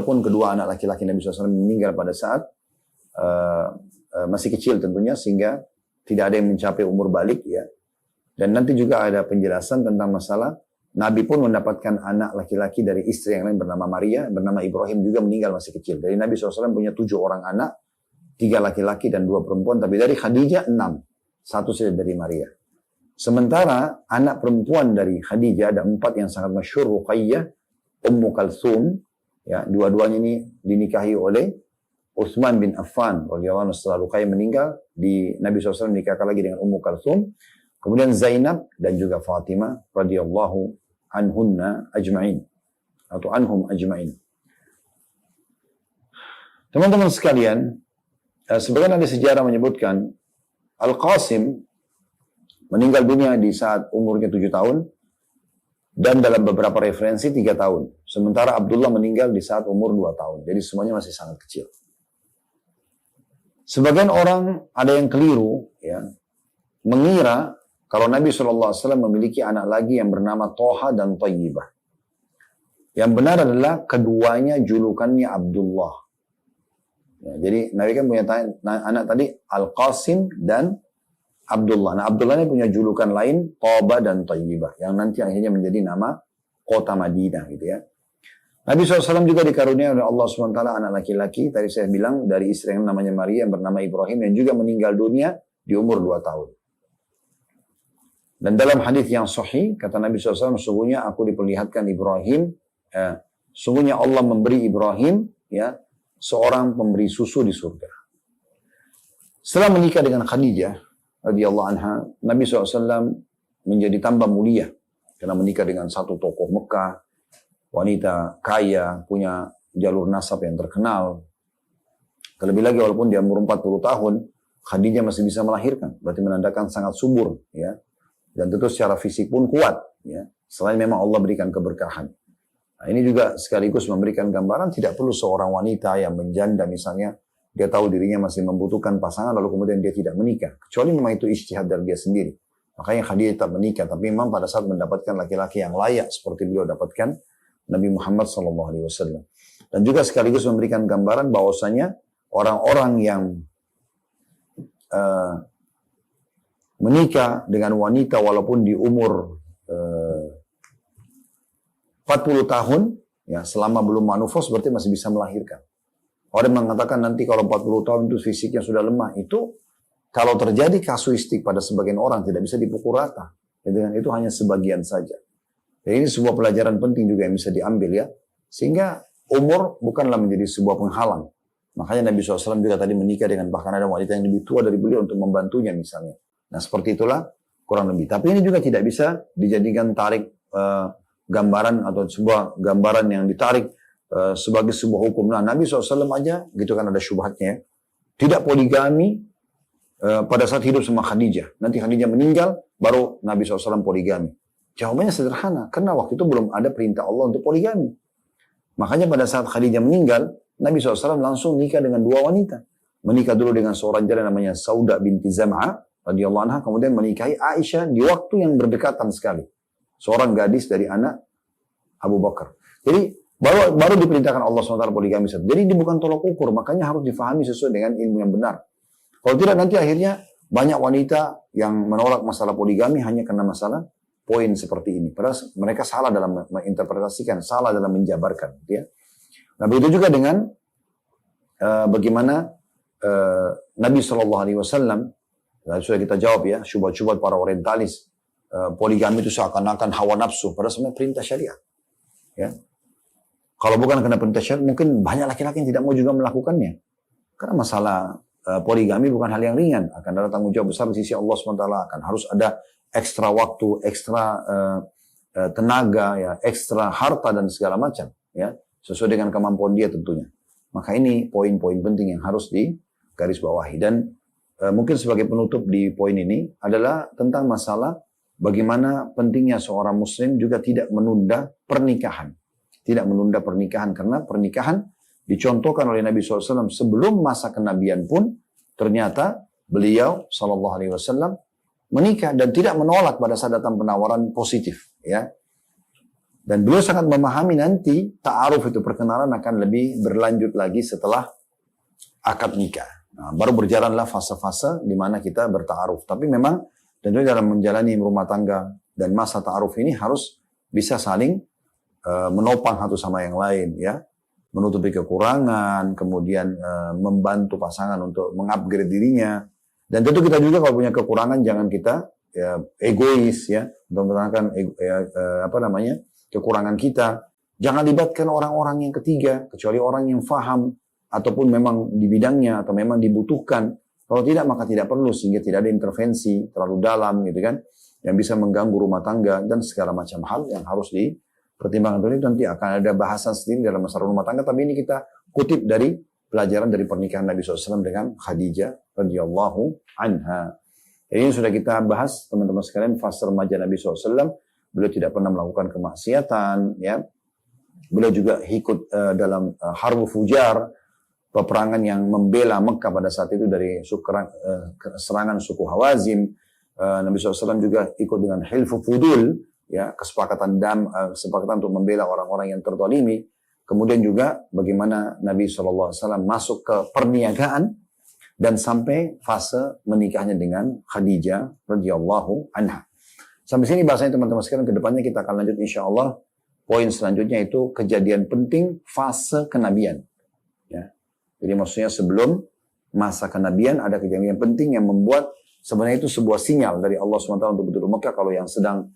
walaupun kedua anak laki-laki Nabi SAW meninggal pada saat masih kecil tentunya, sehingga tidak ada yang mencapai umur balik ya. Dan nanti juga ada penjelasan tentang masalah Nabi pun mendapatkan anak laki-laki dari istri yang lain bernama Maria, bernama Ibrahim juga meninggal masih kecil. Dari Nabi SAW punya 7 orang anak, 3 laki-laki dan 2 perempuan, tapi dari Khadijah 6, 1 saja dari Maria. Sementara anak perempuan dari Khadijah ada 4 yang sangat masyhur, Ruqayyah, Ummu Kalthum, ya, dua-duanya ini dinikahi oleh Utsman bin Affan radhiyallahu anhu. Setelah Ruqayyah meninggal, Nabi SAW menikahkan lagi dengan Ummu Kalthum. Kemudian Zainab dan juga Fatimah radhiyallahu anhunna ajma'in atau anhum ajma'in. Teman-teman sekalian, sebagian ahli sejarah menyebutkan Al-Qasim meninggal dunia di saat umurnya 7 tahun dan dalam beberapa referensi 3 tahun. Sementara Abdullah meninggal di saat umur 2 tahun. Jadi semuanya masih sangat kecil. Sebagian orang ada yang keliru ya, mengira kalau Nabi SAW memiliki anak lagi yang bernama Toha dan Tayyibah. Yang benar adalah keduanya julukannya Abdullah. Ya, jadi Nabi kan punya anak tadi Al-Qasim dan Abdullah. Nah, Abdullah ini punya julukan lain, Toba dan Tayyibah, yang nanti akhirnya menjadi nama kota Madinah gitu ya. Nabi SAW juga dikaruniai oleh Allah SWT anak laki-laki, tadi saya bilang dari istri yang namanya Maria, yang bernama Ibrahim, yang juga meninggal dunia di umur 2 tahun. Dan dalam hadis yang sahih, kata Nabi SAW, sungguhnya aku diperlihatkan Ibrahim, sungguhnya Allah memberi Ibrahim, ya, seorang pemberi susu di surga. Setelah menikah dengan Khadijah, radhiyallahu anha, Nabi SAW menjadi tambah mulia, karena menikah dengan satu tokoh Mekah, wanita kaya, punya jalur nasab yang terkenal. Terlebih lagi walaupun dia umur 40 tahun, Khadijah masih bisa melahirkan, berarti menandakan sangat subur, ya. Dan tentu secara fisik pun kuat, ya. Selain memang Allah berikan keberkahan. Nah, ini juga sekaligus memberikan gambaran tidak perlu seorang wanita yang menjanda misalnya, dia tahu dirinya masih membutuhkan pasangan lalu kemudian dia tidak menikah. Kecuali memang itu ijtihad dari dia sendiri. Makanya Khadijah tak menikah, tapi memang pada saat mendapatkan laki-laki yang layak seperti beliau dapatkan Nabi Muhammad SAW. Dan juga sekaligus memberikan gambaran bahwasanya orang-orang yang menikah dengan wanita walaupun di umur 40 tahun, ya, selama belum manufos berarti masih bisa melahirkan. Orang mengatakan nanti kalau 40 tahun itu fisiknya sudah lemah, itu kalau terjadi kasuistik pada sebagian orang tidak bisa dipukul rata. Dengan itu hanya sebagian saja. Dan ini sebuah pelajaran penting juga yang bisa diambil ya. Sehingga umur bukanlah menjadi sebuah penghalang. Makanya Nabi SAW juga tadi menikah dengan bahkan ada wanita yang lebih tua dari beliau untuk membantunya misalnya. Nah seperti itulah kurang lebih. Tapi ini juga tidak bisa dijadikan tarik gambaran atau sebuah gambaran yang ditarik sebagai sebuah hukum. Nah Nabi SAW aja gitu kan ada syubhatnya. Tidak poligami pada saat hidup sama Khadijah. Nanti Khadijah meninggal baru Nabi SAW poligami. Jawabannya sederhana. Karena waktu itu belum ada perintah Allah untuk poligami. Makanya pada saat Khadijah meninggal Nabi SAW langsung nikah dengan 2 wanita. Menikah dulu dengan seorang janda namanya Sauda binti Zam'a radhiyallahu anha, kemudian menikahi Aisyah di waktu yang berdekatan sekali. Seorang gadis dari anak Abu Bakar. Jadi baru diperintahkan Allah SWT poligami. Jadi ini bukan tolok ukur, makanya harus difahami sesuai dengan ilmu yang benar. Kalau tidak nanti akhirnya banyak wanita yang menolak masalah poligami hanya karena masalah poin seperti ini. Padahal mereka salah dalam menginterpretasikan, salah dalam menjabarkan. Ya. Nah begitu juga dengan bagaimana Nabi SAW, sudah kita jawab ya, syubhat-syubhat para orientalis, poligami itu seakan-akan hawa nafsu, padahal sebenarnya perintah syariat. Ya. Kalau bukan karena perintah syariat, mungkin banyak laki-laki yang tidak mau juga melakukannya. Karena masalah poligami bukan hal yang ringan, akan ada tanggung jawab besar di sisi Allah SWT, akan harus ada ekstra waktu, ekstra tenaga, ya, ekstra harta dan segala macam, ya, sesuai dengan kemampuan dia tentunya. Maka ini poin-poin penting yang harus digarisbawahi. Dan mungkin sebagai penutup di poin ini adalah tentang masalah bagaimana pentingnya seorang muslim juga tidak menunda pernikahan. Tidak menunda pernikahan, karena pernikahan dicontohkan oleh Nabi SAW sebelum masa kenabian pun ternyata beliau SAW menikah dan tidak menolak pada saat datang penawaran positif. Ya. Dan beliau sangat memahami nanti ta'aruf itu perkenalan akan lebih berlanjut lagi setelah akad nikah. Nah, baru berjalanlah fase-fase di mana kita berta'aruf. Tapi memang tentunya dalam menjalani rumah tangga dan masa ta'aruf ini harus bisa saling menopang satu sama yang lain, ya, menutupi kekurangan, kemudian membantu pasangan untuk mengupgrade dirinya. Dan tentu kita juga kalau punya kekurangan jangan kita ya, egois, ya, untuk menerangkan kekurangan kita. Jangan libatkan orang-orang yang ketiga kecuali orang yang faham ataupun memang di bidangnya atau memang dibutuhkan. Kalau tidak maka tidak perlu, sehingga tidak ada intervensi terlalu dalam gitu kan, yang bisa mengganggu rumah tangga dan segala macam hal yang harus dipertimbangkan. Nanti akan ada bahasan sendiri dalam masalah rumah tangga, tapi ini kita kutip dari pelajaran dari pernikahan Nabi SAW dengan Khadijah radhiyallahu anha. Ini sudah kita bahas teman-teman sekalian fase remaja Nabi SAW. Beliau tidak pernah melakukan kemaksiatan, ya. Beliau juga ikut dalam Harbu Fujar, peperangan yang membela Mekah pada saat itu dari serangan suku Hawazim. Nabi SAW juga ikut dengan Hilfu Fudul, ya, kesepakatan untuk membela orang-orang yang tertolimi. Kemudian juga bagaimana Nabi SAW masuk ke perniagaan dan sampai fase menikahnya dengan Khadijah radhiyallahu anha. Sampai sini bahasanya teman-teman sekalian. Kedepannya kita akan lanjut insya Allah. Poin selanjutnya itu kejadian penting fase kenabian. Ya. Jadi maksudnya sebelum masa kenabian ada kejadian penting yang membuat sebenarnya itu sebuah sinyal dari Allah SWT untuk penduduk Mekah kalau yang sedang